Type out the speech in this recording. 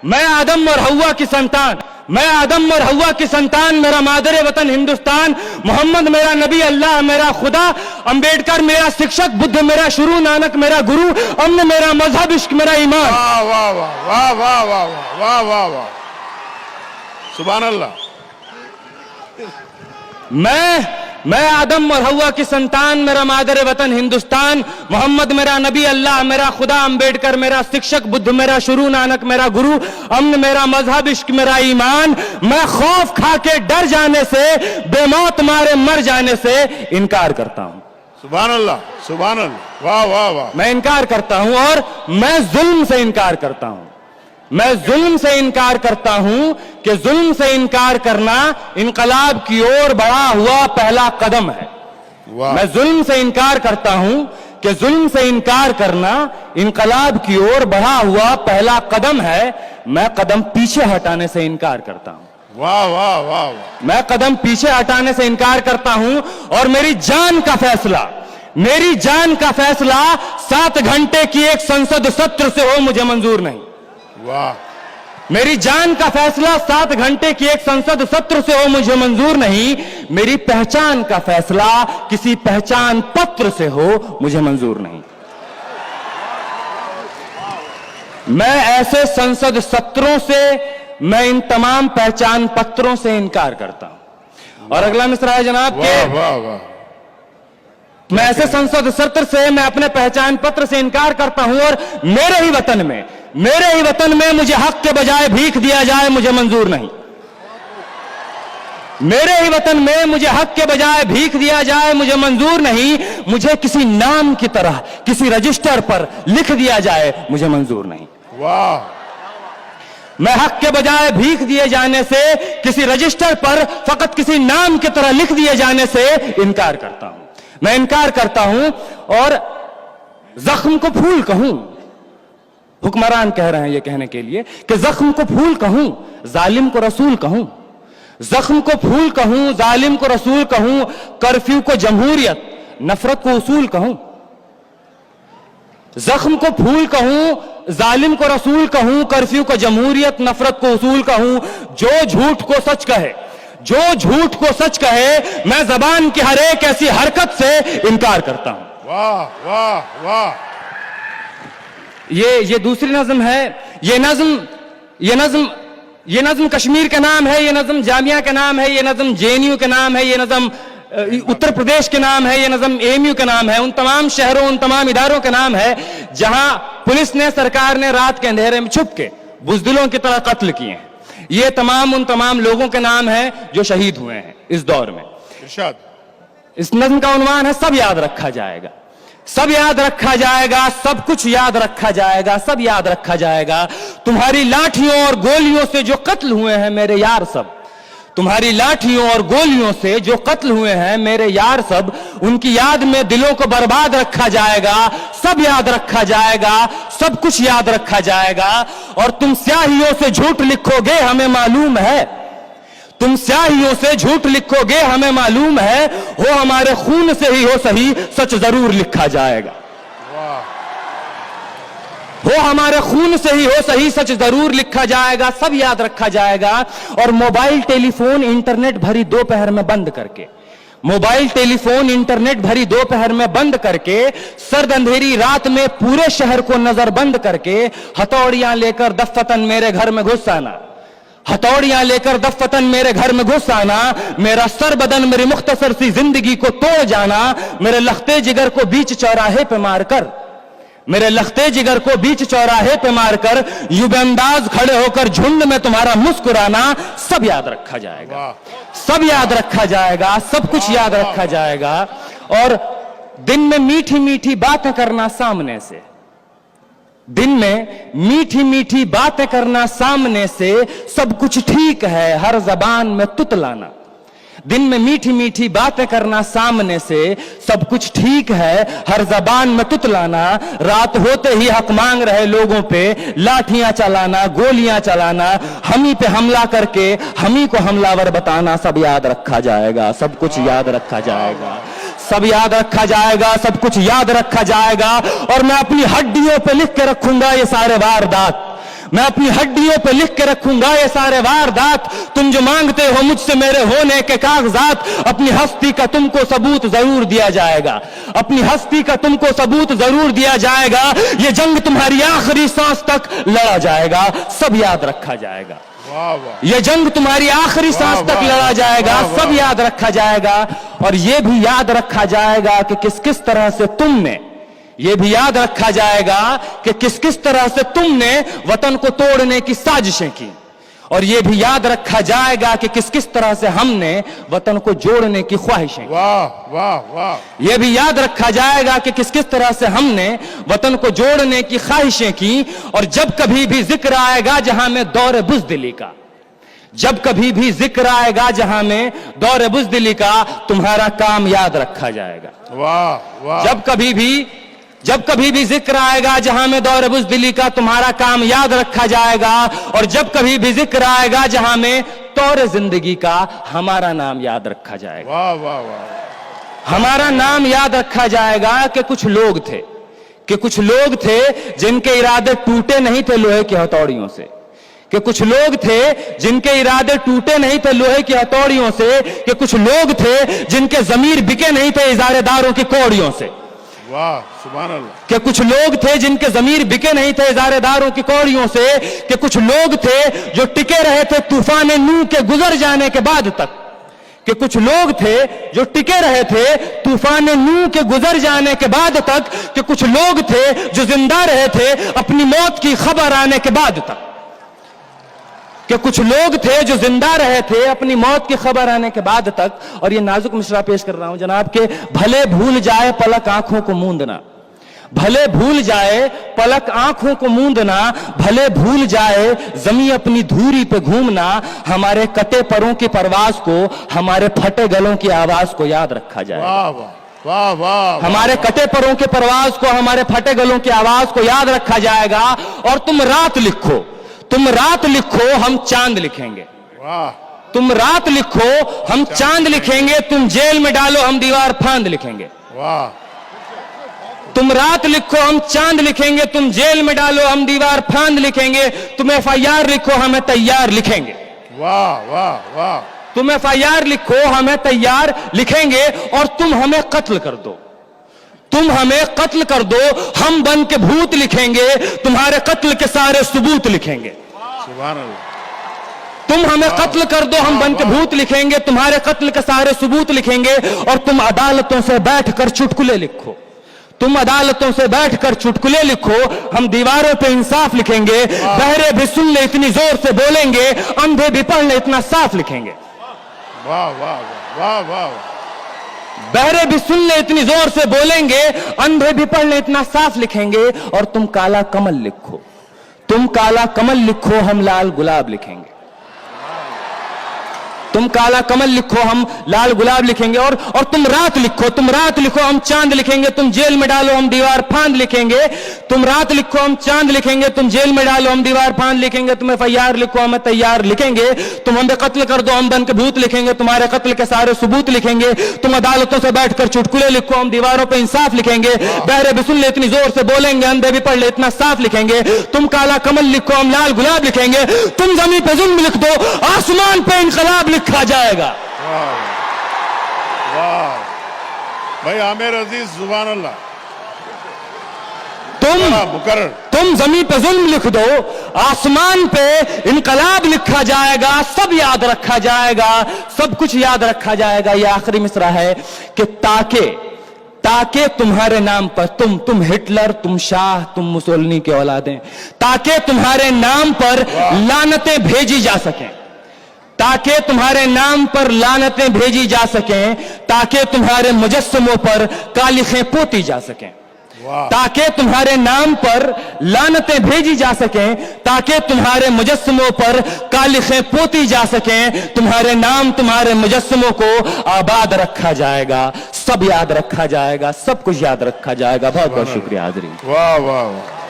मैं आदम और हवा की संतान, मैं आदम और हवा की संतान, मेरा मादर वतन हिंदुस्तान, मोहम्मद मेरा नबी, अल्लाह मेरा खुदा, अंबेडकर मेरा शिक्षक, बुद्ध मेरा शुरू, नानक मेरा गुरु, अमन मेरा मजहब, इश्क मेरा ईमान। वाह वाह वाह वाह वाह वाह वाह वाह वाह, सुभान अल्लाह। मैं आदम और हवा की संतान, मेरा मादर वतन हिंदुस्तान, मोहम्मद मेरा नबी, अल्लाह मेरा खुदा, अंबेडकर मेरा शिक्षक, बुद्ध मेरा शुरू, नानक मेरा गुरु, अमन मेरा मजहब, इश्क मेरा ईमान। मैं खौफ खा के डर जाने से, बेमौत मारे मर जाने से इनकार करता हूं। सुभान अल्लाह, सुभान अल्लाह, वाह वाह वाह। मैं इनकार करता हूं और मैं जुल्म से इनकार करता हूं। मैं जुल्म से इनकार करता हूं कि जुल्म से इनकार करना इनकलाब की ओर बढ़ा हुआ पहला कदम है। मैं जुल्म से इनकार करता हूं कि जुल्म से इनकार करना इनकलाब की ओर बढ़ा हुआ पहला कदम है। मैं कदम पीछे हटाने से इनकार करता हूं। वाह वाह वाह वाह। मैं कदम पीछे हटाने से इनकार करता हूं और मेरी जान का फैसला, मेरी जान का फैसला 7 घंटे की एक संसद सत्र से हो मुझे मंजूर नहीं। वाह। मेरी जान का फैसला 7 घंटे की एक संसद सत्र से हो मुझे मंजूर नहीं। मेरी पहचान का फैसला किसी पहचान पत्र से हो मुझे मंजूर नहीं। मैं ऐसे संसद सत्रों से, मैं इन तमाम पहचान पत्रों से इनकार करता हूं। और अगला मिसरा है जनाब के, वाह वाह। मैं ऐसे संसद सत्र से, मैं अपने पहचान पत्र से इनकार करता हूं और मेरे ही वतन में, मेरे ही वतन में मुझे हक के बजाय भीख दिया जाए मुझे मंजूर नहीं। मेरे ही वतन में मुझे हक के बजाय भीख दिया जाए मुझे मंजूर नहीं। मुझे किसी नाम की तरह किसी रजिस्टर पर लिख दिया जाए मुझे मंजूर नहीं। वाह। मैं हक के बजाय भीख दिए जाने से, किसी रजिस्टर पर फकत किसी नाम की तरह लिख दिए जाने से इनकार करता हूं। मैं इनकार करता हूं और जख्म को फूल कहूं, हुक्मरान कह रहे हैं ये कहने के लिए कि जख्म को फूल कहूं, जालिम को रसूल कहूं। जख्म को फूल कहूं, जालिम को रसूल कहूं, कर्फ्यू को जमहूरियत, नफरत को उसूल कहूं। जख्म को फूल कहूं, जालिम को रसूल कहूं, कर्फ्यू को जमहूरियत, नफरत को उसूल कहूं। जो झूठ को सच कहे, जो झूठ को सच कहे, मैं जबान की हर एक ऐसी हरकत से इनकार करता हूं। वाह वाह वाह। ये दूसरी नज्म है। ये नज्म कश्मीर का नाम है, ये नज्म जामिया का नाम है, ये नज्म जेएनयू का नाम है, ये नज्म उत्तर प्रदेश के नाम है, ये नज्म एएमयू का नाम है। उन तमाम शहरों, उन तमाम इदारों का नाम है जहां पुलिस ने, सरकार ने रात के अंधेरे में छुप के बुजदिलों की तरह कत्ल किए हैं। ये तमाम उन तमाम लोगों के नाम हैं जो शहीद हुए हैं इस दौर में। इरशाद। इस नज्म का उन्वान है सब याद रखा जाएगा, सब याद रखा जाएगा, सब कुछ याद रखा जाएगा, सब याद रखा जाएगा। तुम्हारी लाठियों और गोलियों से जो कत्ल हुए हैं मेरे यार सब, तुम्हारी लाठियों और गोलियों से जो कत्ल हुए हैं मेरे यार सब, उनकी याद में दिलों को बर्बाद रखा जाएगा, सब याद रखा जाएगा, सब कुछ याद रखा जाएगा। और तुम स्याहियों से झूठ लिखोगे हमें मालूम है, तुम स्याहियों से झूठ लिखोगे हमें मालूम है, हो हमारे खून से ही हो सही सच जरूर लिखा जाएगा। हो हमारे खून से ही हो सही सच जरूर लिखा जाएगा, सब याद रखा जाएगा। और मोबाइल टेलीफोन इंटरनेट भरी दोपहर में बंद करके, मोबाइल टेलीफोन इंटरनेट भरी दोपहर में बंद करके, सर्द अंधेरी रात में पूरे शहर को नजर बंद करके, हथौड़ियां लेकर दफ्फतन मेरे घर में घुस आना, हथौड़ियां लेकर दफ्फतन मेरे घर में घुस आना, मेरा सर बदन मेरी मुख्तसर सी जिंदगी को तोड़ जाना, मेरे लख्ते जिगर को बीच चौराहे पे मारकर, मेरे लख्ते जिगर को बीच चौराहे पे मारकर, युगंदाज खड़े होकर झुंड में तुम्हारा मुस्कुराना, सब याद रखा जाएगा, सब याद रखा जाएगा, सब कुछ याद रखा जाएगा। और दिन में मीठी मीठी बातें करना सामने से, दिन में मीठी मीठी बातें करना सामने से, सब कुछ ठीक है हर जबान में तुतलाना। दिन में मीठी मीठी बातें करना सामने से, सब कुछ ठीक है हर जबान में तुतलाना। रात होते ही हक मांग रहे लोगों पे लाठियां चलाना, गोलियां चलाना, हम ही पे हमला करके हम ही को हमलावर बताना, सब याद रखा जाएगा, सब कुछ याद रखा जाएगा, सब याद रखा जाएगा, सब कुछ याद रखा जाएगा। और मैं अपनी हड्डियों पे लिख के रखूंगा ये सारे वारदात, मैं अपनी हड्डियों पे लिख के रखूंगा ये सारे वारदात, तुम जो मांगते हो मुझसे मेरे होने के कागजात। अपनी हस्ती का तुमको सबूत जरूर दिया जाएगा, अपनी हस्ती का तुमको सबूत जरूर दिया जाएगा। ये जंग तुम्हारी आखिरी सांस तक लड़ा जाएगा, सब याद रखा जाएगा। वाह वाह, ये जंग तुम्हारी आखिरी सांस तक लड़ा जाएगा, सब याद रखा जाएगा। और ये भी याद रखा जाएगा कि किस किस तरह से तुमने, ये भी याद रखा जाएगा कि किस किस तरह से तुमने वतन को तोड़ने की साजिशें की। और ये भी याद रखा जाएगा कि किस किस तरह से हमने वतन को जोड़ने की ख्वाहिशें की। वाह वाह वाह, यह भी याद रखा जाएगा कि किस किस तरह से हमने वतन को जोड़ने की ख्वाहिशें की। और जब कभी भी जिक्र आएगा जहां में दौर बुज़दिली का, जब कभी भी जिक्र आएगा जहां में दौर बुज़दिली का, तुम्हारा काम याद रखा जाएगा। वाह वाह, जब कभी भी जिक्र आएगा जहां में दौर बुज़दिली का, तुम्हारा काम याद रखा जाएगा। और जब कभी भी जिक्र आएगा जहां में तौर जिंदगी का, हमारा नाम याद रखा जाएगा। वाह वाह वाह, हमारा नाम याद रखा जाएगा कि कुछ लोग थे जिनके इरादे टूटे नहीं थे लोहे की हथौड़ियों से, कि कुछ लोग थे जिनके इरादे टूटे नहीं थे लोहे की हथौड़ियों से, कि कुछ लोग थे जिनके जमीर बिके नहीं थे इजारेदारों की कौड़ियों से। वाह सुभान अल्लाह, कि कुछ लोग थे जिनके जमीर बिके नहीं थे इजारेदारों की कौड़ियों से, कि कुछ लोग थे जो टिके रहे थे तूफान नूह के गुजर जाने के बाद तक, कि कुछ लोग थे जो टिके रहे थे तूफान नूह के गुजर जाने के बाद तक, कि कुछ लोग थे जो जिंदा रहे थे अपनी मौत की खबर आने के बाद तक, कि कुछ लोग थे जो जिंदा रहे थे अपनी मौत की खबर आने के बाद तक। और ये नाजुक मिसरा पेश कर रहा हूं जनाब के, भले भूल जाए पलक आंखों को मूंदना, भले भूल जाए पलक आंखों को मूंदना, भले भूल जाए जमी अपनी धूरी पे घूमना, हमारे कटे परों की परवाज को, हमारे फटे गलों की आवाज को याद रखा जाए। वाह वाह वाह वाह, हमारे कटे परों की परवाज को, हमारे फटे गलों की आवाज को याद रखा जाएगा। और तुम रात लिखो, तुम रात लिखो, हम चांद लिखेंगे। वाह, तुम रात लिखो, हम चांद लिखेंगे। तुम जेल में डालो, हम दीवार फांद लिखेंगे। वाह, तुम रात लिखो, हम चांद लिखेंगे। तुम जेल में डालो, हम दीवार फांद लिखेंगे। तुम FIR लिखो, हमें तैयार लिखेंगे। वाह वाह वाह, तुम FIR लिखो, हमें तैयार लिखेंगे। और तुम हमें कत्ल कर दो, तुम हमें कत्ल कर दो, हम बन के भूत लिखेंगे। तुम्हारे कत्ल के सारे सबूत लिखेंगे। सुभान अल्लाह, तुम हमें कत्ल कर दो, हम बन के भूत लिखेंगे। तुम्हारे कत्ल के सारे सबूत लिखेंगे। और तुम अदालतों से बैठकर चुटकुले लिखो, तुम अदालतों से बैठकर चुटकुले लिखो, हम दीवारों पे इंसाफ लिखेंगे। बहरे भी सुन ले इतनी जोर से बोलेंगे, अंधे भी पढ़ ले इतना साफ लिखेंगे। वाह वाह वाह वाह, बहरे भी सुन ले इतनी जोर से बोलेंगे, अंधे भी पढ़ ले इतना साफ लिखेंगे। और तुम काला कमल लिखो, तुम काला कमल लिखो, हम लाल गुलाब लिखेंगे। तुम काला कमल लिखो, हम लाल गुलाब लिखेंगे। और तुम रात लिखो, तुम रात लिखो, हम चांद लिखेंगे। तुम जेल में डालो, हम दीवार फांद लिखेंगे। तुम रात लिखो, हम चांद लिखेंगे। तुम जेल में डालो, हम दीवार फांद लिखेंगे। तुम FIR लिखो, हमें तैयार लिखेंगे। तुम हमें कत्ल कर दो, हम बन के भूत लिखेंगे। तुम्हारे कत्ल के सारे सबूत लिखेंगे। तुम अदालतों से बैठकर चुटकुले लिखो, हम दीवारों पर इंसाफ लिखेंगे। बहरे भी सुन ले इतनी जोर से बोलेंगे, अंधे भी पढ़ ले इतना साफ लिखेंगे। तुम काला कमल लिखो, हम लाल गुलाब लिखेंगे। तुम जमीन पे जुल्म लिख दो, आसमान पे इनकलाब लिखा जाएगा। वाह भाई आमिर अजीज, सुभान अल्लाह, मुकर्रर। तुम जमीन पे जुल्म लिख दो, आसमान पे इनकलाब लिखा जाएगा। सब याद रखा जाएगा, सब कुछ याद रखा जाएगा। ये आखिरी मिसरा है कि ताके तुम्हारे नाम पर, तुम हिटलर, तुम शाह, तुम मुसोलिनी के औलादें, ताके तुम्हारे नाम पर लानतें भेजी जा सकें, ताकि तुम्हारे नाम पर लानतें भेजी जा सकें, ताकि तुम्हारे मुजस्समों पर कालिखें पोती जा सकें, ताकि तुम्हारे नाम पर लानतें भेजी जा सकें, ताकि तुम्हारे मुजस्समों पर कालिखें पोती जा सकें। तुम्हारे नाम, तुम्हारे मुजस्समों को आबाद रखा जाएगा। सब याद रखा जाएगा, सब कुछ याद रखा जाएगा। बहुत बहुत शुक्रिया हाज़रीन। वाह वाह वाह।